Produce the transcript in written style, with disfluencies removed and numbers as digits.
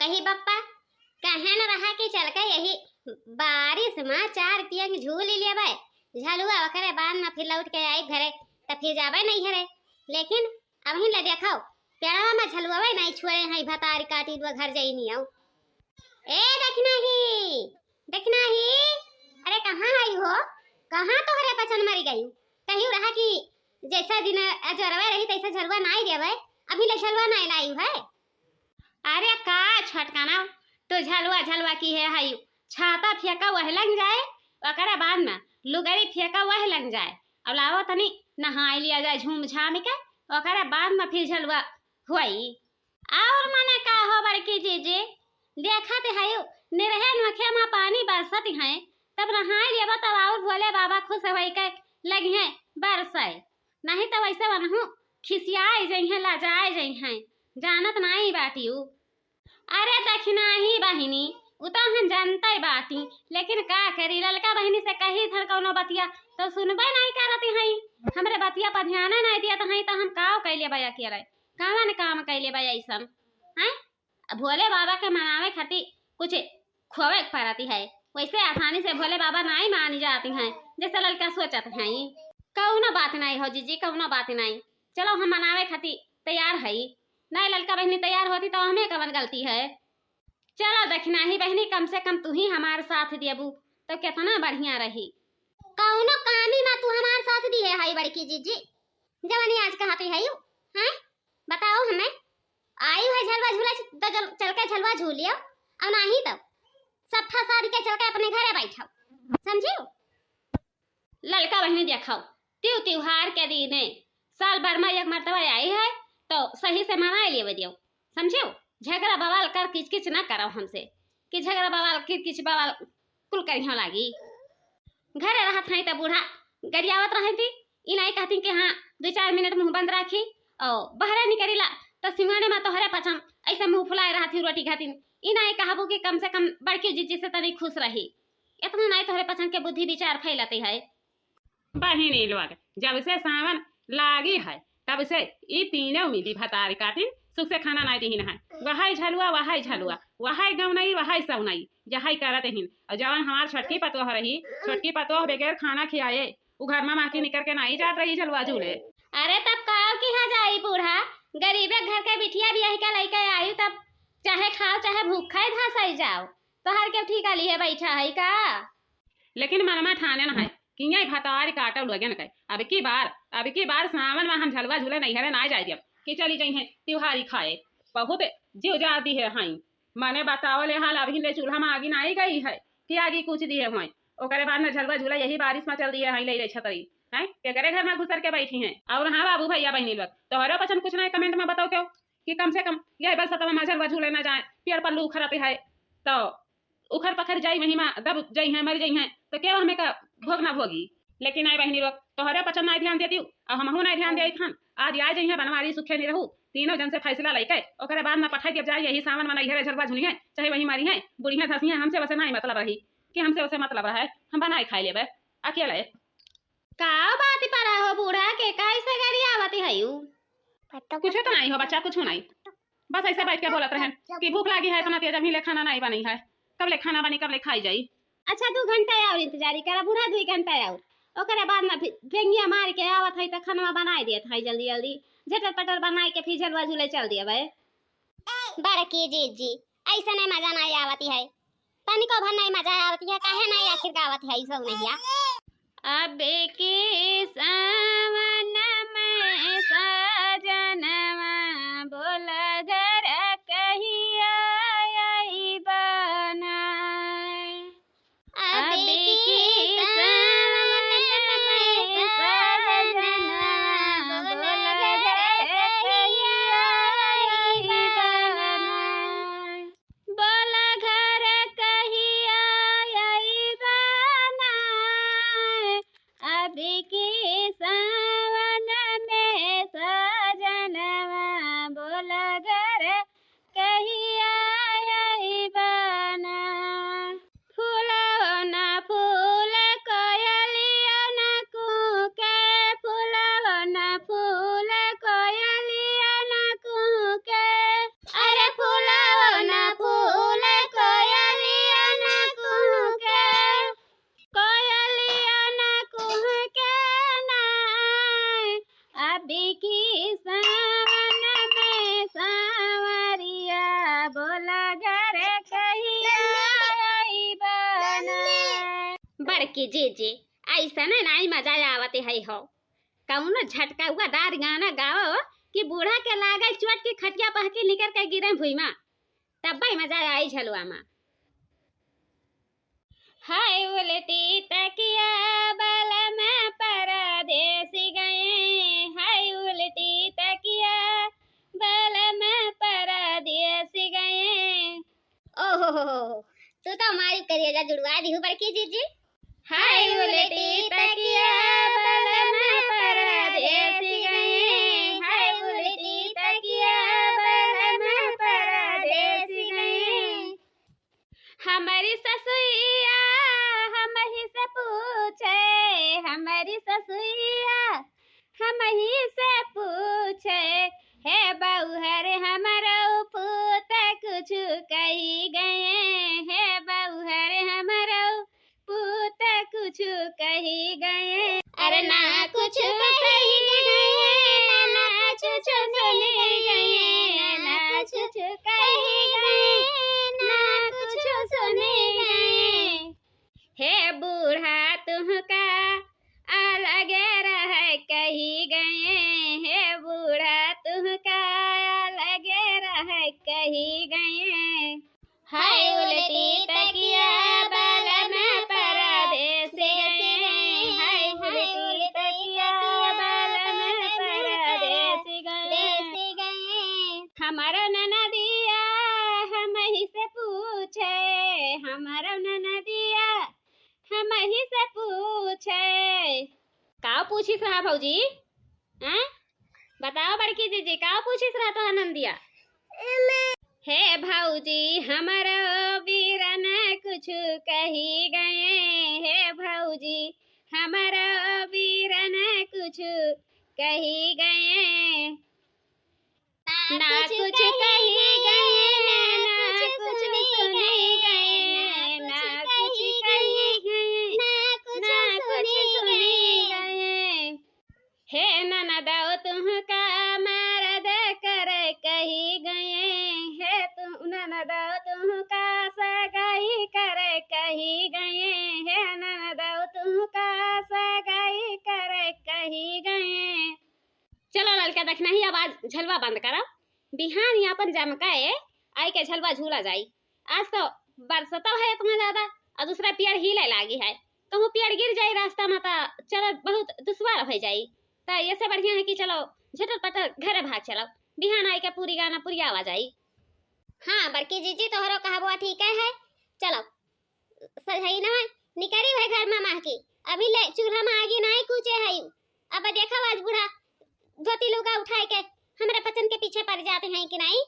यही बप्पा कहे न रहा कि चल के यही बारिश में 4 रुपया की झूल लिया भाई झलुआ वकरे बाद में फिर लौट के आई घरे तो फिर जावे नहीं घरे। लेकिन अब ही ले देखो पेड़ा में झलुआ नहीं छोड़े हैं भतारी काटी दो घर जाई नहीं आऊ। ए देखना ही अरे कहाँ आई हो कहाँ तो हरे पचन मरी गई कहीं रहा कि जैसा दिन अजरवे रही तैसा झलुआ नहीं देवे अभी ले झलुआ नहीं लाई है। अरे का छटकाना तो झलुआ की है हाई छाता फेंका वह लग जाए ओकरा बाद में लुगरी फेंका वह लग जाए अब लाओ तनी नहाई लिया जाए झूम झाम के ओकरा बाद में फिर झलुआ हुई। और माने का हो बड़की जीजी देखा ते है निरहन मखे में पानी बरसत है तब नहाई लिया तब और बोले बाबा खुश होई के लगी है बरसाए नहीं तो वैसे बनहु खिसियाई जई है लाजाए जई है जानत नहीं बाटी उ। अरे दखना ही बहिनी उता हम जानते बाटी लेकिन का करी ललका बहिनी से कही थर कौनो बतिया तो सुनबे नहीं करती है हमरे बतिया पर ध्यान नहीं दिया तो हम काव कैले बया के रहे कावन काम कैले बया ऐसन हैं भोले बाबा के मनावे खातिर कुछ खोवे पड़ती है वैसे आसानी से भोले बाबा नहीं मान जाती हैं जैसे लड़का सोचत हैं। कौनो बात नहीं हो जीजी कौनो बात नहीं चलो हम मनावे खातिर तैयार है नहीं लड़का बहनी तैयार होती तो हमें कवन गलती है। चलो दखना ही बहनी कम से कम तू ही हमारे साथ देबू तो कितना बढ़िया रही। कौनो कामी में तू हमारे साथ दी है हाई बड़की जीजी जवानी आज कहती है यू हैं बताओ हमें आई है झलवा झूला तो चल के झलवा झूल लियो और नहीं तो सब फसारी के चल के अपने घरे बैठो समझियो। लड़का बहनी देखो त्योहार के दिन साल भर में एक मर्तबा आई है तो सही से मना लिए दियो समझियो। झगड़ा बवाल कर किचकिच ना करो हमसे कि झगड़ा बवाल किचकिच बवाल कुल करियो लागी घरे रहत है तो बूढ़ा गरियावत रही थी ई नहीं कहती कि हाँ 2-4 मिनट मुंह बंद राखी और बहरे निकलीला तो सिंगाने में तो हरे पचम ऐसा मुंह फुलाए रहा थी रोटी खाती ई नहीं कहबू कि कम से कम बड़की जीजी से तनी खुश रही इतना नहीं तो हरे पचम के बुद्धि विचार फैलते है। बहिनी लोग जब से सावन लागी है तब से ई तीनों मिली भतारी काटिन सुख से खाना नहीं दीन है वहाई झलुआ वहाई गौनई वहाई सौनई जहाई करत हिन और जवन हमार छोटकी पतोह रही छोटकी पतोह बगैर खाना खियाए वो घर में माटी निकल के नहीं जात रही झलुआ झूले। अरे तब काव की हा जाई बूढ़ा गरीबे घर के बिटिया बियाह के लइका आई तब चाहे खाओ चाहे भूखा ही धसाई जाओ तो हर के ठीक आली है बैठा है का। लेकिन मनमा ठाने न है कि यही भतारी काटल लोगन के अब की बार सावन में हम झलुआ झूले नहीं हरे ना जाए दिया कि चली जाई है त्योहारी खाए बहुत जीव जाती है हाई माने बताओ ले हाल अभी ले चूल्हा में आगी नहीं गई है कि आगी कुछ दी है वहीं ओकरे बाद में झलुआ झूला यही बारिश में चल दी है ले छतरी है केकरे घर में घुसर के बैठी हैं। और हाँ बाबू भैया बहनी लोग तोहरो पसंद कुछ नहीं कमेंट में बताओ क्यों कि कम से कम यही बस सतवा में झलुआ झूले ना जाए पेड़ पल्लू उखड़ते है तो उखड़ पखड़ जाई वहीं में दब जाई है मर जाई है तो क्यों हमें का भोग ना भोगी। लेकिन आई बहनी लोग तोहरे पसंद नहीं ध्यान देती और हमहू नहीं ध्यान दे थान आज आ जाइए बनवारी सुखे नहीं रहू तीनों जन से फैसला लेके ओकरे बाद में पठाई के जाए यही सावन में नहीं झलुआ झूली है चाहे वही मारी है बुढ़िया धसी है हमसे वैसे नहीं मतलब रही कि हमसे वैसे मतलब रहा है हम बनाए खाई लेबे अकेले का बात पर हो बूढ़ा के कैसे गरियावती है यू कुछ तो नहीं हो बच्चा कुछ नहीं बस ऐसे बैठ के बोलत रहे कि भूख लगी है इतना तेज अभी ले खाना नहीं बनी है कब ले खाना बनी कब ले खाई जाई। अच्छा 2 घंटा और इंतजारी करा बूढ़ा 2 घंटा और ओकरे बाद में भेंगिया मार के आवत है तो खाना बनाई देत है जल्दी जल्दी झटर पटर बनाई के फिर झलुआ झूले चल दिया भाई। बड़की जीजी ऐसा नहीं मजा नहीं आवती है तनिको भर नहीं मजा आवती है काहे नहीं आखिर गावत है सब नहीं अब के सावन में सजनवा बोला घर कहिया आई बनाए अब के सावन में सजनवा बोला घर कहिया आई बनाए बोला घर कहिया आई बनाए अब के बड़की जीजी ऐसा ना नहीं मजा आवते है हो कौनो झटका हुआ दार गाना गाओ कि बूढ़ा के लागे चोट की खटिया पह के निकल के गिरे भुइमा तब भाई मजा आई झलुआ में। हाय उल्टी तकिया बल में परदेसी गए, हाय उल्टी तकिया बल में परदेसी गए। ओहो तू तो हमारी करिएगा जुड़वा दी हूँ बड़की जीजी। हाय उल्टी तकिया बल में परदेसी गए, हाय उल्टी तकिया बल में परदेसी गए। हमारी ससुइया हम ही से पूछे, हमारी ससुइया हम ही से पूछे, हे बहुहर हमारा पूत कुछ कही गए, हे बहुहर हमारा पूत कुछ कही गए। अरे ना कुछ कही गए ना कुछ सुने गए, ना कुछ कही गए ना कुछ सुने गए। हे बूढ़ा तुमका अलग रह कही गए, हे बूढ़ा तुमका अलग रह कही गए। हाय उल्टी तकिया बल में परदेसी गए, हाय उल्टी तकिया बल में परदेसी गए। हमारा ननदिया हम ही से पूछे, हमारा ननदिया हम ही से पूछे। का पूछिस रहा भौजी? हैं? बताओ बड़की जीजी का पूछिस रहा तो नंदिया? हे भौजी हमारा वीरन कुछ कही गए, हे भौजी हमारा वीरन कुछ कही गए। ना कुछ कही गए ना कुछ सुने गए, ना कुछ कही गए ना कुछ सुने गए। हे ननदो तुमका मर्द कर कही गए, हे तुम ननदो तुमका सगाई कर कही गए, हे ननदो तुमका सगाई कर कही गए। चलो लड़का देखना ही आवाज झलवा बंद करो, बिहान यहाँ पर जमकाए आई के झलवा झूला जाई। आज तो बरसता है इतना ज्यादा और दूसरा पेड़ हिले लागी है, कहूँ पेड़ गिर जाए रास्ता में तो चलो बहुत दुश्वार हो जाई। तो ये से बढ़िया है कि चलो झटल पटल घरे भाग चलो, बिहान आई के पूरी गाना पूरी आवाज आई। हाँ बड़की जीजी तोहरो कहाबुआ ठीक है। चलो सही ना निकरी भाई घर में माँ की अभी ले चूल्हा में आगे नहीं कूचे है। अब देखा आज बूढ़ा धोती लुगा उठाए के हमारे पचन के पीछे पड़ जाते हैं कि नहीं।